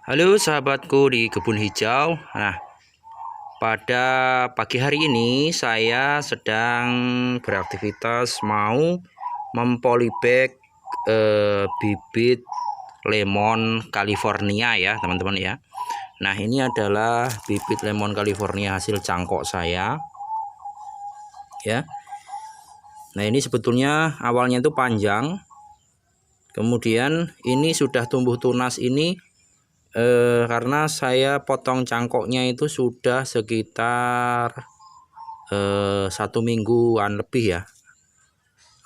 Halo sahabatku di kebun hijau. Nah, pada pagi hari ini saya sedang beraktivitas mau mempolibag bibit lemon California ya teman-teman ya. Nah, ini adalah bibit lemon California hasil cangkok saya ya. Nah, ini sebetulnya awalnya itu panjang, kemudian ini sudah tumbuh tunas ini karena saya potong cangkoknya itu sudah sekitar 1 mingguan lebih ya,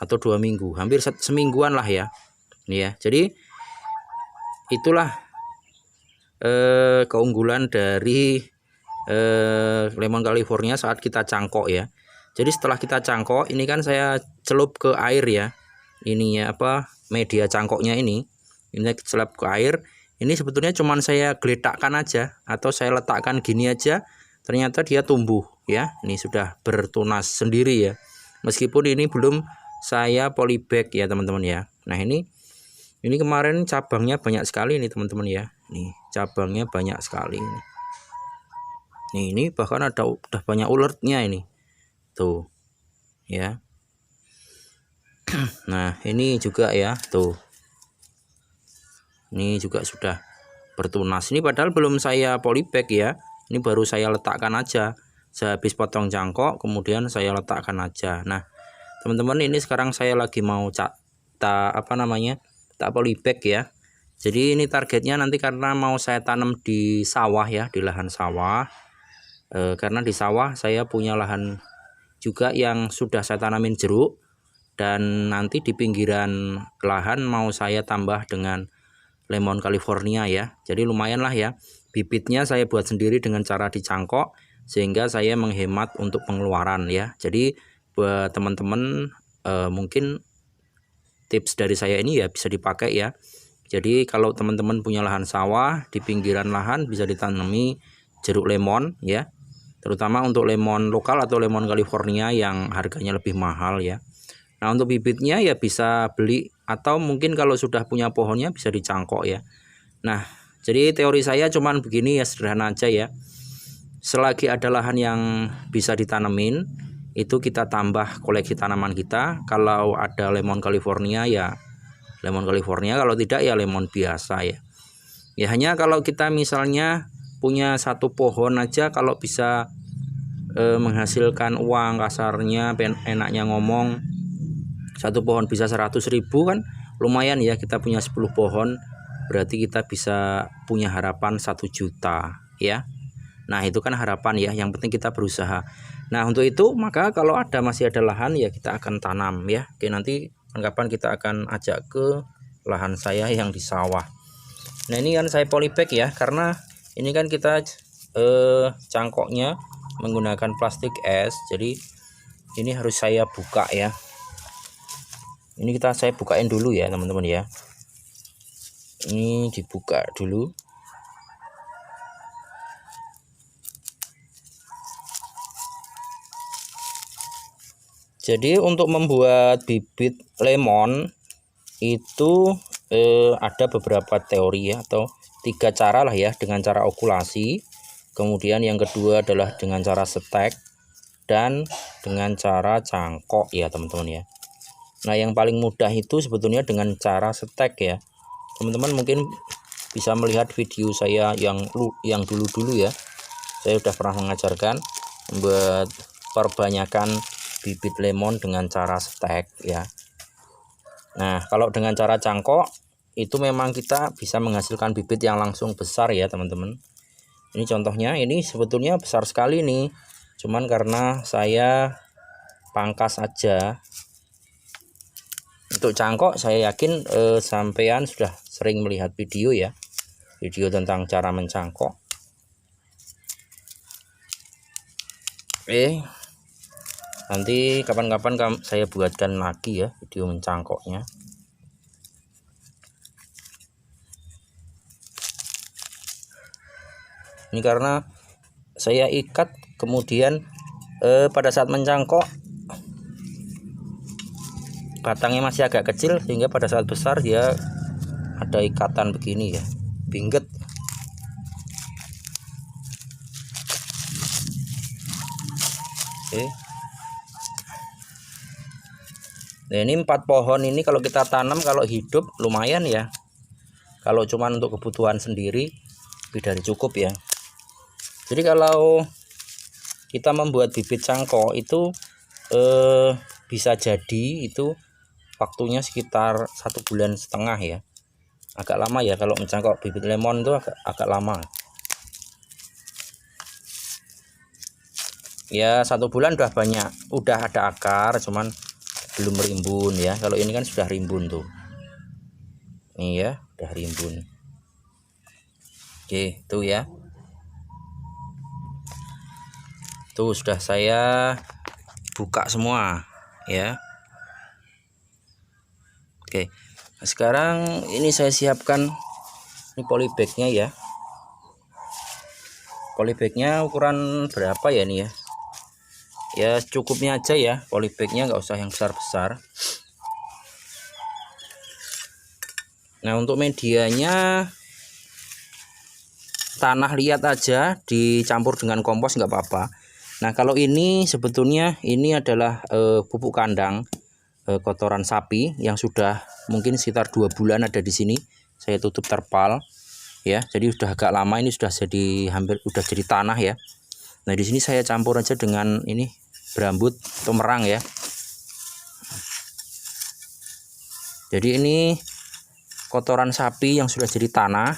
atau 2 minggu, hampir semingguan lah ya. Ini ya, jadi itulah keunggulan dari lemon California saat kita cangkok ya. Jadi setelah kita cangkok ini kan saya celup ke air ya, ininya apa, media cangkoknya ini celup ke air. Ini sebetulnya cuman saya geletakkan aja atau saya letakkan gini aja, ternyata dia tumbuh ya. Ini sudah bertunas sendiri ya, meskipun ini belum saya polybag ya teman-teman ya. Nah ini kemarin cabangnya banyak sekali nih teman-teman ya. Nih cabangnya banyak sekali nih, ini bahkan udah banyak ulernya ini tuh ya. Nah ini juga ya tuh, ini juga sudah bertunas. Ini padahal belum saya polybag ya, ini baru saya letakkan aja. Saya habis potong cangkok kemudian saya letakkan aja. Nah teman-teman, ini sekarang saya lagi mau tak polybag ya. Jadi ini targetnya nanti karena mau saya tanam di sawah ya, di lahan sawah. Karena di sawah saya punya lahan juga yang sudah saya tanamin jeruk, dan nanti di pinggiran lahan mau saya tambah dengan lemon California ya. Jadi lumayan lah ya, bibitnya saya buat sendiri dengan cara dicangkok, sehingga saya menghemat untuk pengeluaran ya. Jadi buat teman-teman mungkin tips dari saya ini ya bisa dipakai ya. Jadi kalau teman-teman punya lahan sawah, di pinggiran lahan bisa ditanami jeruk lemon ya, terutama untuk lemon lokal atau lemon California yang harganya lebih mahal ya. Nah untuk bibitnya ya bisa beli, atau mungkin kalau sudah punya pohonnya bisa dicangkok ya. Nah jadi teori saya cuman begini ya, sederhana aja ya. Selagi ada lahan yang bisa ditanemin, itu kita tambah koleksi tanaman kita. Kalau ada lemon California ya lemon California, kalau tidak ya lemon biasa ya. Ya hanya kalau kita misalnya punya satu pohon aja, kalau bisa menghasilkan uang, kasarnya enaknya ngomong, satu pohon bisa 100.000 kan lumayan ya. Kita punya 10 pohon berarti kita bisa punya harapan 1 juta ya. Nah itu kan harapan ya, yang penting kita berusaha. Nah untuk itu maka kalau masih ada lahan ya kita akan tanam ya. Oke, nanti kapan kita akan ajak ke lahan saya yang di sawah. Nah ini kan saya polybag ya, karena ini kan kita cangkoknya menggunakan plastik es, jadi ini harus saya buka ya. Ini saya bukain dulu ya teman-teman ya. Ini dibuka dulu. Jadi untuk membuat bibit lemon itu ada beberapa teori ya, atau 3 cara lah ya, dengan cara okulasi, kemudian yang kedua adalah dengan cara stek, dan dengan cara cangkok ya teman-teman ya. Nah yang paling mudah itu sebetulnya dengan cara stek ya. Teman-teman mungkin bisa melihat video saya yang dulu-dulu ya, saya sudah pernah mengajarkan buat perbanyakan bibit lemon dengan cara stek ya. Nah kalau dengan cara cangkok itu memang kita bisa menghasilkan bibit yang langsung besar ya teman-teman. Ini contohnya, ini sebetulnya besar sekali nih, cuman karena saya pangkas aja. Untuk cangkok saya yakin sampean sudah sering melihat video ya, video tentang cara mencangkok. Nanti kapan-kapan saya buatkan lagi ya video mencangkoknya. Ini karena saya ikat, kemudian pada saat mencangkok batangnya masih agak kecil, sehingga pada saat besar dia ada ikatan begini ya, binget. Oke. Nah, ini 4 pohon ini kalau kita tanam, kalau hidup lumayan ya. Kalau cuma untuk kebutuhan sendiri lebih dari cukup ya. Jadi kalau kita membuat bibit cangkok itu bisa jadi itu waktunya sekitar 1,5 bulan ya. Agak lama ya kalau mencangkok bibit lemon itu agak lama. Ya 1 bulan udah banyak, udah ada akar, cuman belum rimbun ya. Kalau ini kan sudah rimbun tuh. Ini ya, udah rimbun. Oke, tuh ya. Tuh sudah saya buka semua ya. Oke. Nah, sekarang ini saya siapkan ini polybagnya ya. Polybagnya ukuran berapa ya ini ya? Ya cukupnya aja ya, polybagnya nggak usah yang besar-besar. Nah, untuk medianya tanah liat aja dicampur dengan kompos nggak apa-apa. Nah, kalau ini sebetulnya ini adalah pupuk kandang kotoran sapi yang sudah mungkin sekitar 2 bulan ada di sini. Saya tutup terpal ya, jadi sudah agak lama, ini sudah jadi udah jadi tanah ya. Nah, di sini saya campur aja dengan ini berambut atau merang ya. Jadi ini kotoran sapi yang sudah jadi tanah,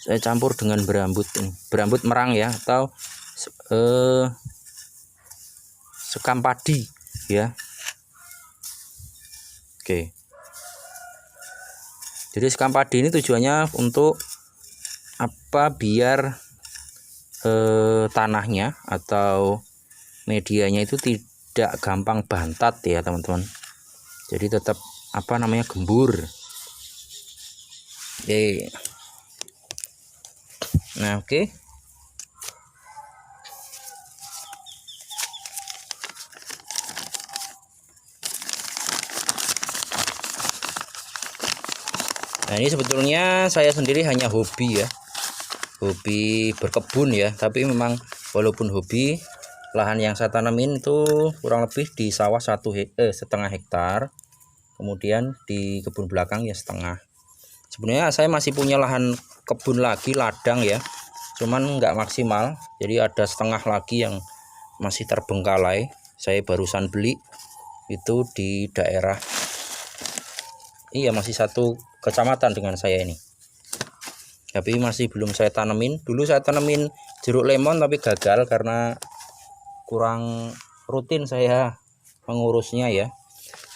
saya campur dengan berambut ini, berambut merang ya, atau sekam padi ya. Oke. Jadi sekam padi ini tujuannya untuk apa? Biar tanahnya atau medianya itu tidak gampang bantat ya teman-teman. Jadi tetap apa namanya, gembur. Oke. Nah, oke. Nah, ini sebetulnya saya sendiri hanya hobi ya, hobi berkebun ya. Tapi memang walaupun hobi, lahan yang saya tanamin itu kurang lebih di sawah 1,5 hektar, kemudian di kebun belakang ya setengah. Sebenarnya saya masih punya lahan kebun lagi, ladang ya, cuman nggak maksimal. Jadi ada setengah lagi yang masih terbengkalai. Saya barusan beli itu di daerah, iya masih satu kecamatan dengan saya ini, tapi masih belum saya tanemin. Dulu saya tanemin jeruk lemon tapi gagal karena kurang rutin saya mengurusnya ya.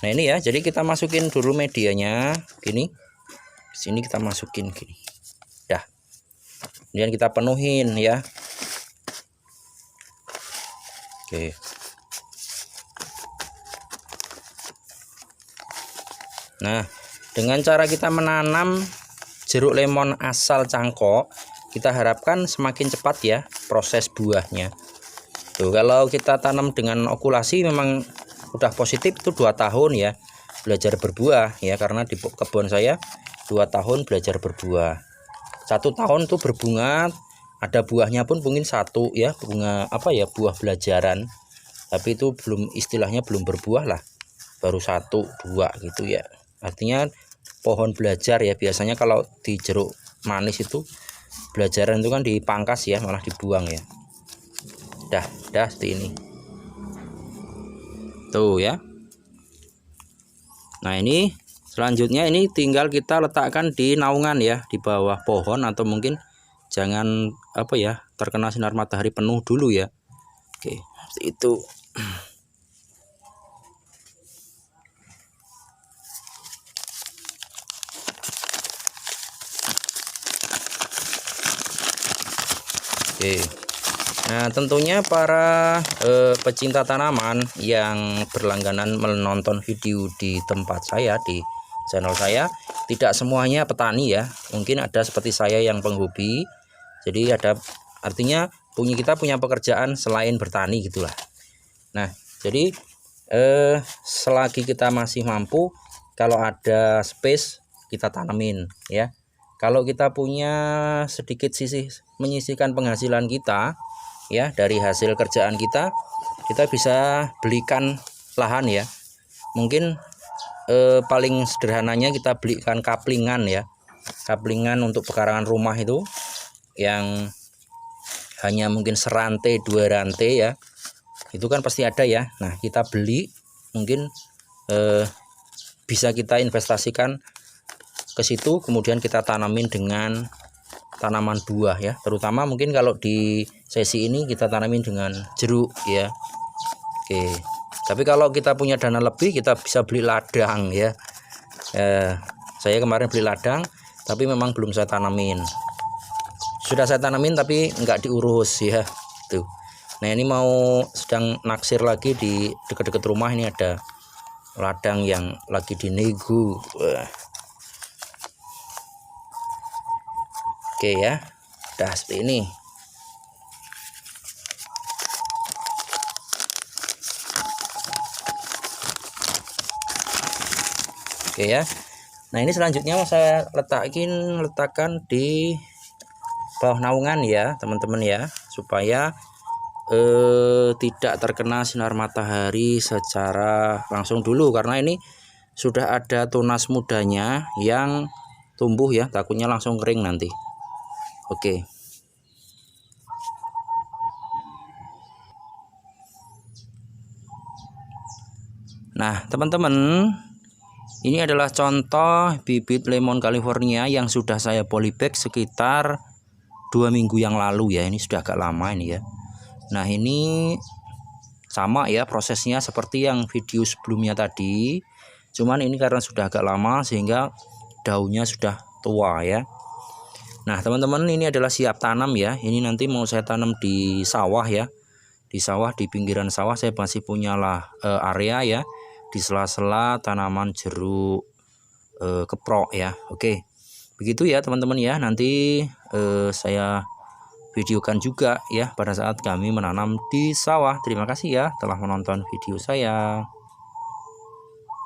Nah, ini ya, jadi kita masukin dulu medianya gini, sini kita masukin gini, dah, kemudian kita penuhin ya. Oke. Nah, dengan cara kita menanam jeruk lemon asal cangkok, kita harapkan semakin cepat ya proses buahnya. Tuh, kalau kita tanam dengan okulasi memang udah positif itu 2 tahun ya belajar berbuah ya, karena di kebun saya 2 tahun belajar berbuah. 1 tahun tuh berbunga, ada buahnya pun mungkin 1 ya, bunga apa ya, buah belajaran. Tapi itu belum, istilahnya belum berbuah lah, baru 1, 2 gitu ya. Artinya pohon belajar ya. Biasanya kalau di jeruk manis itu belajaran itu kan dipangkas ya, malah dibuang ya. Dah seperti ini tuh ya. Nah, ini selanjutnya ini tinggal kita letakkan di naungan ya, di bawah pohon, atau mungkin jangan apa ya, terkena sinar matahari penuh dulu ya. Oke, seperti itu. Oke. Nah, tentunya para pecinta tanaman yang berlangganan menonton video di tempat saya, di channel saya, tidak semuanya petani ya. Mungkin ada seperti saya yang penghobi. Jadi ada, artinya kita punya pekerjaan selain bertani gitulah. Nah, jadi selagi kita masih mampu, kalau ada space kita tanemin ya. Kalau kita punya sedikit menyisihkan penghasilan kita ya dari hasil kerjaan kita, kita bisa belikan lahan ya. Mungkin paling sederhananya kita belikan kaplingan ya, kaplingan untuk pekarangan rumah itu yang hanya mungkin serantai 2 rantai ya, itu kan pasti ada ya. Nah kita beli, mungkin bisa kita investasikan ke situ, kemudian kita tanamin dengan tanaman buah ya, terutama mungkin kalau di sesi ini kita tanamin dengan jeruk ya. Oke, tapi kalau kita punya dana lebih kita bisa beli ladang ya. Saya kemarin beli ladang tapi memang belum saya tanamin, sudah saya tanamin tapi nggak diurus ya tuh. Nah ini mau sedang naksir lagi di dekat-dekat rumah, ini ada ladang yang lagi dinego. Oke ya, udah seperti ini. Oke ya. Nah ini selanjutnya mau saya letakkan di bawah naungan ya teman-teman ya, supaya tidak terkena sinar matahari secara langsung dulu, karena ini sudah ada tunas mudanya yang tumbuh ya, takutnya langsung kering nanti. Oke. Nah teman-teman, ini adalah contoh bibit lemon California yang sudah saya polybag sekitar 2 minggu yang lalu ya. Ini sudah agak lama ini ya. Nah ini sama ya prosesnya seperti yang video sebelumnya tadi, cuman ini karena sudah agak lama sehingga daunnya sudah tua ya. Nah teman-teman, ini adalah siap tanam ya. Ini nanti mau saya tanam di sawah ya, di sawah, di pinggiran sawah saya masih punya area ya, di sela-sela tanaman jeruk keprok ya. Oke, begitu ya teman-teman ya. Nanti saya videokan juga ya pada saat kami menanam di sawah. Terima kasih ya telah menonton video saya.